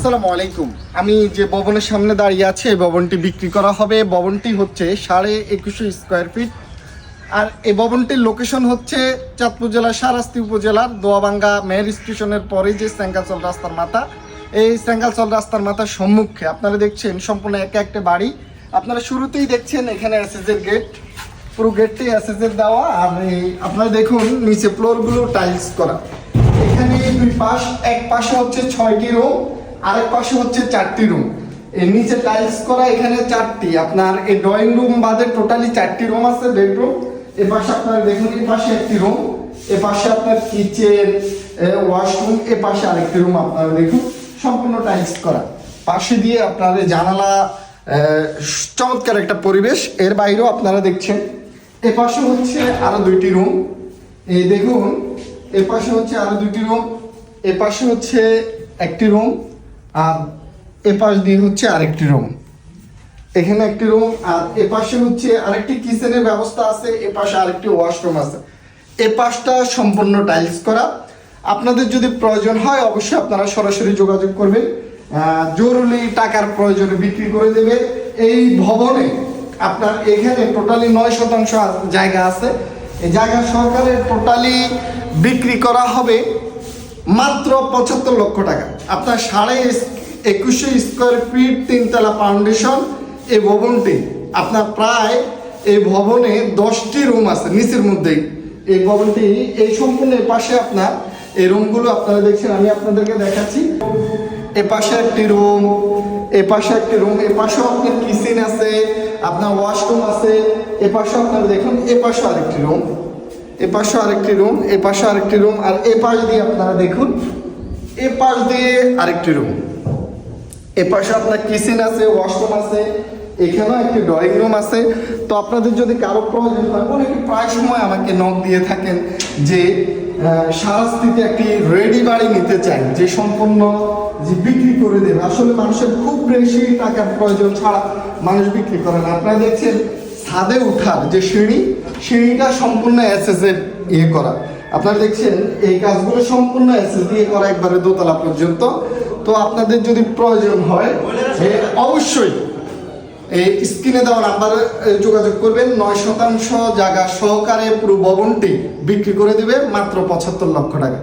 আসসালামু আলাইকুম। আমি যে ভবনের সামনে দাঁড়িয়ে আছি এই ভবনটি বিক্রি করা হবে। ভবনটি হচ্ছে 2150 স্কোয়ার ফিট। আর এই ভবনটির লোকেশন হচ্ছে চাঁদপুর জেলার শাহরাস্তি উপজেলার দোয়াবাঙ্গা মেহের স্টেশনের পরে যে সেঙ্গাচল রাস্তার মাথা, এই সেঙ্গাচল রাস্তার মাথার সম্মুখে আপনারা দেখছেন সম্পূর্ণ একটা বাড়ি। আপনারা শুরুতেই দেখছেন এখানে এসএসের গেট, পুরো গেটটি এসএসের দেওয়া। আর আপনারা দেখুন নিচে ফ্লোরগুলো টাইলস করা। এখানে দুই পাশ, এক পাশে হচ্ছে 6টি রুম, আরেক পাশে হচ্ছে 4টি রুম। এর নিচে টাইলস করা, এখানে 4টি আপনার এই ড্রয়িং রুম বাদে টোটালি 4টি রুম আছে, বেডরুম। এ পাশে আপনারা দেখুন এই পাশে একটি রুম, এ পাশে আপনার কিচেন, ওয়াশরুম, এ পাশে আরেকটি রুম আপনারা দেখুন সম্পূর্ণ টাইলস করা। পাশে দিয়ে আপনার জানালা, চমৎকার একটা পরিবেশ। এর বাইরেও আপনারা দেখছেন এ পাশে হচ্ছে আরো 2টি রুম। এই দেখুন এ পাশে হচ্ছে আরো 2টি রুম, এ পাশে হচ্ছে একটি রুম, আর এ পাশ দিয়ে হচ্ছে আরেকটি রুম। এখানে একটি রুম, আর এ পাশে হচ্ছে আরেকটি কিচেনের ব্যবস্থা আছে, এ পাশে আরেকটি ওয়াশরুম আছে। এ পাশটা সম্পূর্ণ টাইলস করা। আপনাদের যদি প্রয়োজন হয় অবশ্যই আপনারা সরাসরি যোগাযোগ করবেন। জরুরি টাকার প্রয়োজনে বিক্রি করে দেবে। এই ভবনে আপনার এখানে টোটালি 9% জায়গা আছে। এই জায়গা সরকারের টোটালি বিক্রি করা হবে মাত্র 75 লক্ষ টাকা। আপনার 2150 স্কোয়ার ফিট 3তলা ফাউন্ডেশন এই ভবনটি আপনার প্রায় এই ভবনে 10টি রুম আছে নিচের মধ্যেই। এই ভবনটি এই সম্পূর্ণ পাশে আপনার এই রুমগুলো আপনারা দেখছেন, আমি আপনাদেরকে দেখাচ্ছি। এ পাশে একটি রুম, এ পাশে একটি রুম, এ পাশেও আপনার কিচেন আছে, আপনার ওয়াশরুম আছে। এ পাশে আপনারা দেখুন এ পাশে আরেকটি রুম, এ পাশে আরেকটি রুম, এ পাশে আরেকটি রুম, আর এ পাশ দিয়ে আপনারা দেখুন এ পাশ দিয়ে আরেকটি রুম। এ পাশে আপনার কিচেন আছে, ওয়াশরুম আছে, এখানেও একটি ড্রয়িং রুম আছে। তো আপনাদের যদি কারো প্রয়োজন হয়, অনেকে প্রায় সময় আমাকে নক দিয়ে থাকেন যে শাহরাস্তিতে একটি রেডি বাড়ি নিতে চাই, যে সম্পূর্ণ যে বিক্রি করে দেবে। আসলে মানুষের খুব বেশি টাকার প্রয়োজন ছাড়া মানুষ বিক্রি করে না। আপনারা দেখছেন ছাদে উঠার যে সিঁড়িটা সম্পূর্ণ এসএস এর ইয়ে করা। আপনারা দেখছেন এই কাজগুলো সম্পূর্ণ এসএস দিয়ে করা, একবারে দোতলা পর্যন্ত। তো আপনাদের যদি প্রয়োজন হয় অবশ্যই এই স্ক্রিনে দেওয়া নাম্বারে যোগাযোগ করবেন। 9% জায়গা সহকারে পুরো ভবনটি বিক্রি করে দেবে মাত্র 75 লক্ষ টাকা।